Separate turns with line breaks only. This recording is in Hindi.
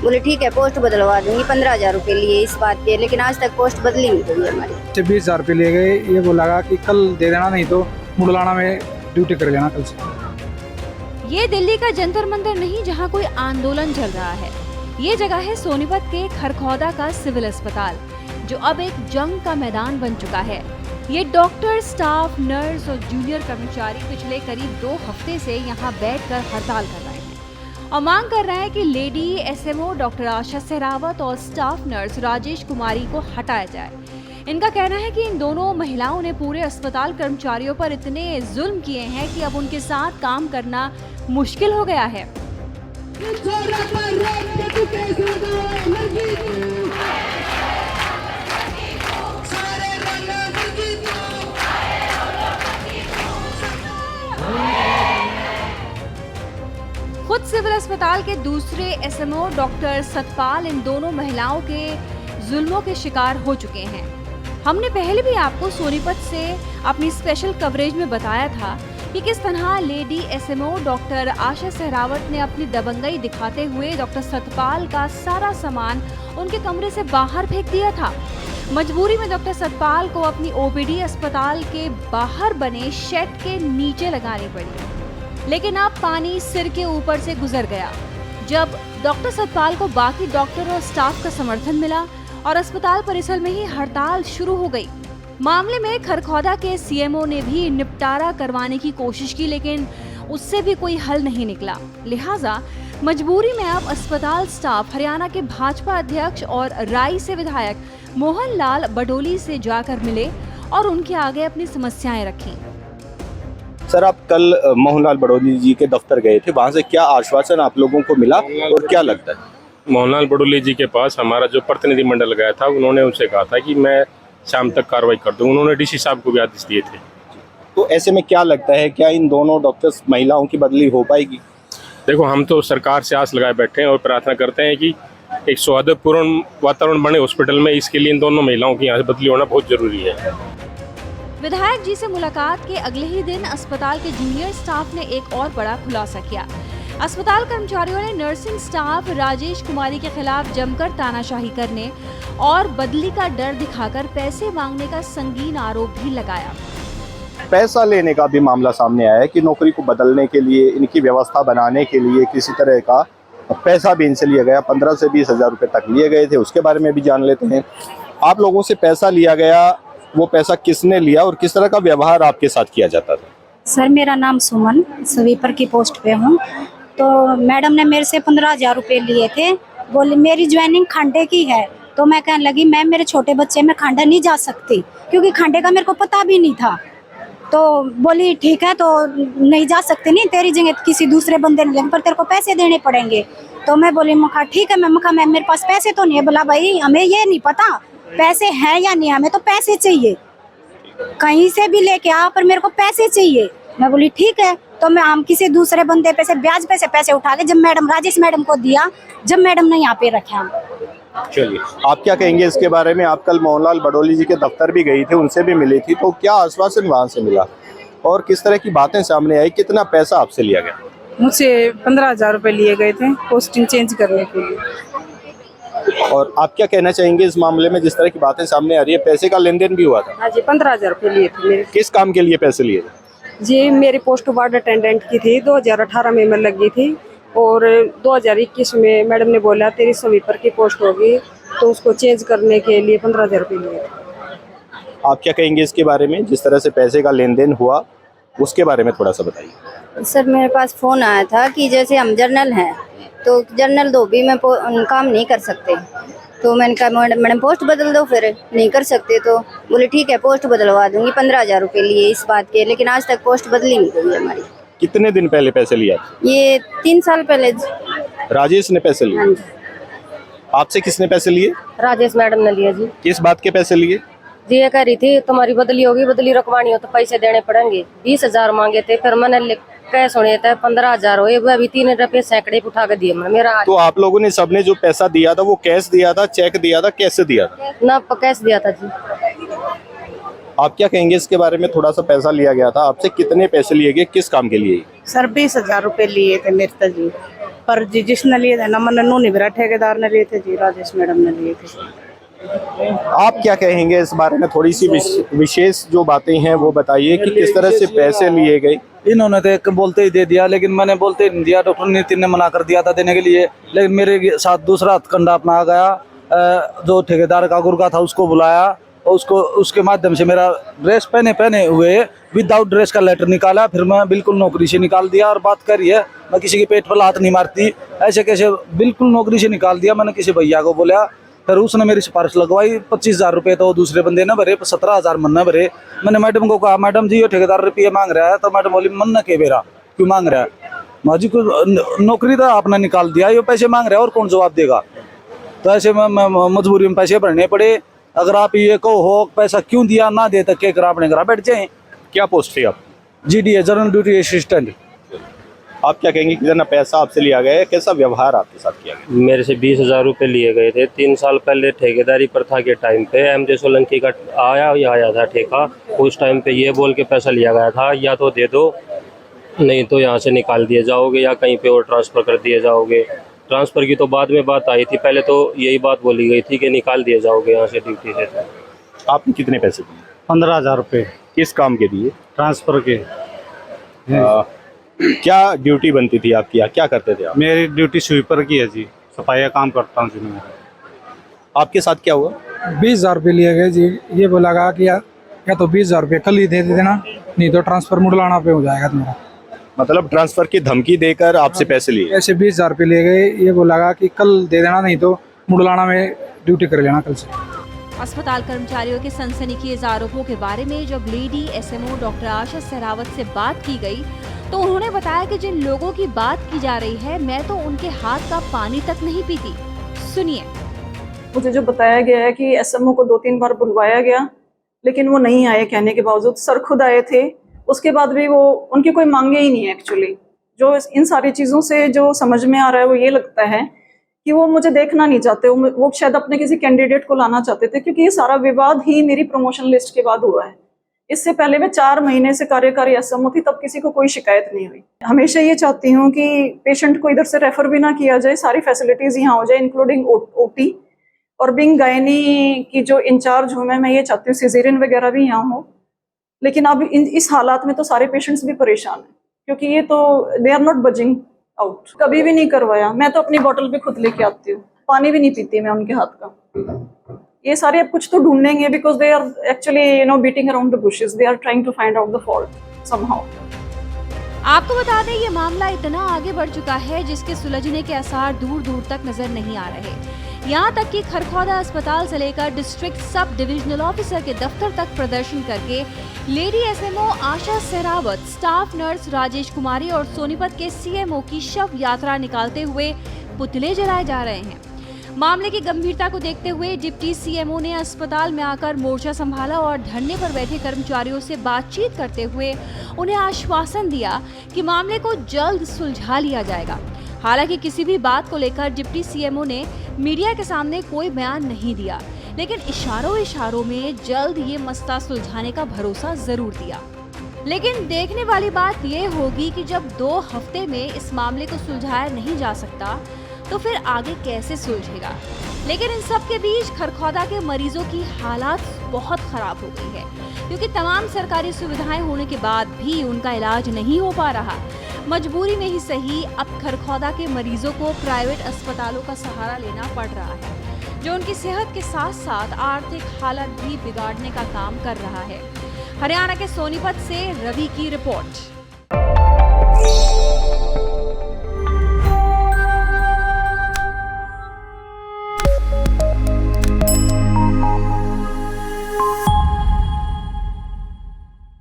बोले ठीक है पोस्ट बदलवा दूंगी, 15,000 रुपये लिए इस बात के, लेकिन आज तक पोस्ट बदली नहीं गई हमारी।
20,000 रुपये लिए गए, ये बोला कि कल दे देना, नहीं तो मुड़लाना में ड्यूटी कर लेना कल से।
ये दिल्ली का जंतर मंतर नहीं जहां कोई आंदोलन चल रहा है। ये जगह है सोनीपत के खरखौदा का सिविल अस्पताल, जो अब एक जंग का मैदान बन चुका है। ये डॉक्टर, स्टाफ, नर्स और जूनियर कर्मचारी पिछले करीब 2 हफ्ते से यहाँ बैठकर हड़ताल कर रहे हैं और मांग कर रहे हैं कि लेडी एसएमओ डॉक्टर आशा सहरावत और स्टाफ नर्स राजेश कुमारी को हटाया जाए। इनका कहना है कि इन दोनों महिलाओं ने पूरे अस्पताल कर्मचारियों पर इतने जुल्म किए हैं कि अब उनके साथ काम करना मुश्किल हो गया है। खुद सिविल अस्पताल के दूसरे एसएमओ डॉक्टर सतपाल इन दोनों महिलाओं के जुल्मों के शिकार हो चुके हैं। हमने पहले भी आपको सोनीपत से अपनी स्पेशल कवरेज में बताया था कि किस तरह लेडी एसएमओ डॉक्टर आशा सहरावत ने अपनी दबंगई दिखाते हुए डॉक्टर सतपाल का सारा सामान उनके कमरे से बाहर फेंक दिया था। मजबूरी में डॉक्टर सतपाल को अपनी ओपीडी अस्पताल के बाहर बने शेड के नीचे लगानी पड़ी, लेकिन अब पानी सिर के ऊपर से गुजर गया जब डॉक्टर सतपाल को बाकी डॉक्टर और स्टाफ का समर्थन मिला और अस्पताल परिसर में ही हड़ताल शुरू हो गई। मामले में खरखौदा के सीएमओ ने भी निपटारा करवाने की कोशिश की, लेकिन उससे भी कोई हल नहीं निकला। लिहाजा मजबूरी में अब अस्पताल स्टाफ हरियाणा के भाजपा अध्यक्ष और राई से विधायक मोहन लाल बडोली से जाकर मिले और उनके आगे अपनी समस्याएं रखी।
सर, आप कल मोहनलाल बडोली जी के दफ्तर गए थे, वहाँ से क्या आश्वासन आप लोगों को मिला और क्या लगता है?
मोहनलाल बडोली जी के पास हमारा जो प्रतिनिधिमंडल गया था, उन्होंने उनसे कहा था कि मैं शाम तक कार्रवाई कर दूं। उन्होंने डीसी साहब को भी आदेश दिए थे।
तो ऐसे में क्या लगता है, क्या इन दोनों डॉक्टर्स महिलाओं की बदली हो पाएगी?
देखो, हम तो सरकार से आस लगाए बैठे हैं और प्रार्थना करते हैं कि एक सौहार्दपूर्ण वातावरण बने हॉस्पिटल में। इसके लिए इन दोनों महिलाओं की यहाँ से बदली होना बहुत जरूरी है।
विधायक जी से मुलाकात के अगले ही दिन अस्पताल के जूनियर स्टाफ ने एक और बड़ा खुलासा किया। अस्पताल कर्मचारियों ने नर्सिंग स्टाफ राजेश कुमारी के खिलाफ जमकर तानाशाही करने और बदली का डर दिखाकर पैसे मांगने का संगीन आरोप भी लगाया।
पैसा लेने का भी मामला सामने आया है कि नौकरी को बदलने के लिए, इनकी व्यवस्था बनाने के लिए किसी तरह का पैसा भी इनसे लिया गया। 15 से 20,000 रुपये तक लिए गए थे। उसके बारे में भी जान लेते हैं। आप लोगों से पैसा लिया गया, वो पैसा किसने लिया और किस तरह का व्यवहार आपके साथ किया जाता था?
सर, मेरा नाम सुमन, स्वीपर की पोस्ट पे हूँ। तो मैडम ने मेरे से 15,000 रुपये लिए थे। बोली मेरी ज्वाइनिंग खांडे की है। तो मैं कहने लगी मैम मेरे छोटे बच्चे में खांडा नहीं जा सकती, क्योंकि खांडे का मेरे को पता भी नहीं था। तो बोली ठीक है, तो नहीं जा सकती, नहीं तेरी जगह किसी दूसरे बंदे ने लेंगे, पर तेरे को पैसे देने पड़ेंगे। तो मैं बोली मखा ठीक है मैम मेरे पास पैसे तो नहीं है। बोला भाई हमें ये नहीं पता पैसे हैं या नहीं, हमें तो पैसे चाहिए, कहीं से भी लेके आ, पर मेरे को पैसे चाहिए। मैं बोली ठीक है। तो मैं हम किसी दूसरे बंदे पे से ब्याज पे से पैसे उठा के जब मैडम राजेश मैडम को दिया, जब मैडम ने यहाँ पे रखे हम।
चलिए, आप क्या कहेंगे इसके बारे में? आप कल मोहनलाल बडोली जी के दफ्तर भी गई थी, उनसे भी मिली थी, तो क्या आश्वासन वहाँ से मिला और किस तरह की बातें सामने आई? कितना पैसा आपसे लिया गया?
मुझसे 15,000 रुपये लिए गए थे पोस्टिंग चेंज करने के लिए।
और आप क्या कहना चाहेंगे इस मामले में, जिस तरह की बातें सामने आ रही है? पैसे का लेन देन भी हुआ था?
हाँ जी, 15,000 रुपये लिए थे मेरे।
किस काम के लिए पैसे लिए थे?
जी, मेरी पोस्ट वार्ड अटेंडेंट की थी, 2018 में मैं लगी थी और 2021 में मैडम ने बोला तेरी स्वीपर की पोस्ट होगी, तो उसको चेंज करने के लिए 15,000 रुपये लिए।
आप क्या कहेंगे इसके बारे में, जिस तरह से पैसे का लेन देन हुआ उसके बारे में थोड़ा सा बताइए।
सर, मेरे पास फ़ोन आया था कि जैसे हम जर्नल हैं तो जर्नल दो भी मैं काम नहीं कर सकते। तो मैंने कहा मैडम पोस्ट बदल दो, फिर नहीं कर सकते। तो बोले ठीक है पोस्ट बदलवा दूंगी, 15,000 रुपये लिए इस बात के, लेकिन आज तक पोस्ट बदली नहीं गई हमारी।
कितने दिन पहले पैसे लिया?
ये 3 साल पहले।
राजेश ने पैसे लिए?
हाँ जी।
आपसे किसने पैसे लिए?
राजेश मैडम ने लिया जी।
किस बात के पैसे लिए?
जी ये कह रही थी तुम्हारी बदली होगी, बदली रखवानी हो तो पैसे देने पड़ेंगे। 20,000 मांगे थे, फिर मैंने कैश होने था 15,000 हुए, वो अभी 3 रुपये सैकड़े उठा के दिए मेरा।
तो आप लोगों ने सबने जो पैसा दिया था वो कैश दिया था, चेक दिया था, कैसे दिया था?
ना कैश दिया था जी।
आप क्या कहेंगे इसके बारे में? थोड़ा सा पैसा लिया गया था आपसे, कितने पैसे लिए गए, किस काम के लिए?
सर 20,000 रुपये लिए थे मेरे जी।
पर जी जिसने लिए थे ना मन्नू नहीं मेरा ठेकेदार ने लिए थे जी, राजेश मैडम ने लिए थे।
आप क्या कहेंगे इस बारे में? थोड़ी सी विशेष जो बातें हैं वो बताइए कि किस तरह से पैसे लिए गए।
इन्होंने तो एक बोलते ही दे दिया, लेकिन मैंने बोलते ही नहीं दिया। डॉक्टर नितिन ने मना कर दिया था देने के लिए, लेकिन मेरे साथ दूसरा हथकंडा अपना आ गया। जो ठेकेदार का गुर्गा था उसको बुलाया, उसके माध्यम से मेरा ड्रेस पहने हुए विदाउट ड्रेस का लेटर निकाला। फिर मैं बिल्कुल नौकरी से निकाल दिया। और बात करिए, मैं किसी के पेट पर हाथ नहीं मारती, ऐसे कैसे बिल्कुल नौकरी से निकाल दिया। मैंने किसी भैया को बोला, फिर उसने मेरी सिफारिश लगवाई। 25,000 रुपये तो दूसरे बंदे ने भरे, 17,000 मन ने भरे। मैंने मैडम को कहा, मैडम जी ये ठेकेदार रुपये मांग रहा है। तो मैडम बोली, मन के बेरा क्यों मांग रहा है? माँ जी को नौकरी तो आपने निकाल दिया, ये पैसे मांग रहा है और कौन जवाब देगा? तो ऐसे में मजबूरी में पैसे भरने पड़े। अगर आप ये कहो पैसा क्यों दिया, ना दे तक के करा अपने घर बैठ जाए।
क्या पोस्ट थी आप?
GDA general duty assistant.
आप क्या कहेंगे कितना पैसा आपसे लिया गया है, कैसा व्यवहार आपके साथ किया गया?
मेरे से 20,000 रुपये लिए गए थे। 3 साल पहले ठेकेदारी प्रथा के टाइम पे MJ सोलंकी का आया था ठेका। उस टाइम पे ये बोल के पैसा लिया गया था, या तो दे दो, नहीं तो यहाँ से निकाल दिए जाओगे या कहीं पे और ट्रांसफ़र कर दिए जाओगे। ट्रांसफ़र की तो बाद में बात आई थी, पहले तो यही बात बोली गई थी कि निकाल दिए जाओगे यहाँ से ड्यूटी से।
आपने कितने पैसे दिए?
15,000 रुपये।
किस काम के दिए?
ट्रांसफर के।
क्या ड्यूटी बनती थी आपकी, क्या करते थे आप?
मेरी ड्यूटी स्वीपर की है जी, सफाई का काम करता हूँ जी मैं।
आपके साथ क्या हुआ?
20,000 रुपये लिए गए जी। ये बोला गया कि या तो 20,000 रुपये कल ही दे देना, नहीं तो ट्रांसफर मुडलाना पे हो जाएगा तुम्हारा।
मतलब ट्रांसफर की धमकी देकर आपसे पैसे लिए?
ऐसे 20,000 रुपये लिए गए। ये बोला गया कि कल दे देना, नहीं तो मुडलाना में ड्यूटी कर लेना कल से।
अस्पताल कर्मचारियों के सनसनीखेज आरोपों के बारे में जब लेडी SMO डॉक्टर आशा सहरावत से बात की गई, तो उन्होंने बताया कि जिन लोगों की बात की जा रही है, मैं तो उनके हाथ का पानी तक नहीं पीती। सुनिए।
मुझे जो बताया गया है कि SMO को 2-3 बार बुलवाया गया, लेकिन वो नहीं आए कहने के बावजूद। सर खुद आए थे, उसके बाद भी वो उनकी कोई मांगे ही नहीं है। एक्चुअली जो इन सारी चीज़ों से जो समझ में आ रहा है वो ये लगता है कि वो मुझे देखना नहीं चाहते। वो शायद अपने किसी कैंडिडेट को लाना चाहते थे, क्योंकि ये सारा विवाद ही मेरी प्रमोशन लिस्ट के बाद हुआ है। इससे पहले मैं 4 महीने से कार्यकारी SMO थी, तब किसी को कोई शिकायत नहीं हुई। हमेशा ये चाहती हूँ कि पेशेंट को इधर से रेफर भी ना किया जाए, सारी फैसिलिटीज़ यहाँ हो जाए, इंक्लूडिंग OT। और बिंग गायनी की जो इंचार्ज हूँ मैं ये चाहती हूँ सिजेरियन वगैरह भी यहाँ हो। लेकिन अब इस हालात में तो सारे पेशेंट्स भी परेशान हैं, क्योंकि ये तो they are not budging out. कभी भी नहीं करवाया। मैं तो अपनी बोतल पे खुद लेके आती हूँ, पानी भी नहीं पीती मैं उनके हाथ का। ये सारे अब कुछ तो ढूंढेंगे, because they are actually beating around the bushes. They are trying to find out the fault somehow.
आपको बता दें, ये मामला इतना आगे बढ़ चुका है जिसके सुलझने के आसार दूर दूर तक नजर नहीं आ रहे। यहाँ तक कि खरखौदा अस्पताल से लेकर डिस्ट्रिक्ट सब डिविजनल ऑफिसर के दफ्तर तक प्रदर्शन करके लेडी SMO आशा सहरावत, स्टाफ नर्स राजेश कुमारी और सोनीपत के CMO की शव यात्रा निकालते हुए पुतले जलाए जा रहे हैं। मामले की गंभीरता को देखते हुए डिप्टी CMO ने अस्पताल में आकर मोर्चा संभाला और धरने पर बैठे कर्मचारियों से बातचीत करते हुए उन्हें आश्वासन दिया कि मामले को जल्द सुलझा लिया जाएगा। हालांकि किसी भी बात को लेकर डिप्टी CMO ने मीडिया के सामने कोई बयान नहीं दिया, लेकिन इशारों में जल्द ये मसला सुलझाने का भरोसा जरूर दिया। लेकिन देखने वाली बात ये होगी कि जब 2 हफ्ते में इस मामले को सुलझाया नहीं जा सकता, तो फिर आगे कैसे सुलझेगा। लेकिन इन सब के बीच खरखौदा के मरीजों की हालात बहुत खराब हो गई है, क्योंकि तमाम सरकारी सुविधाएं होने के बाद भी उनका इलाज नहीं हो पा रहा। मजबूरी में ही सही, अब खरखौदा के मरीजों को प्राइवेट अस्पतालों का सहारा लेना पड़ रहा है, जो उनकी सेहत के साथ साथ आर्थिक हालत भी बिगाड़ने का काम कर रहा है। हरियाणा के सोनीपत से रवि की रिपोर्ट।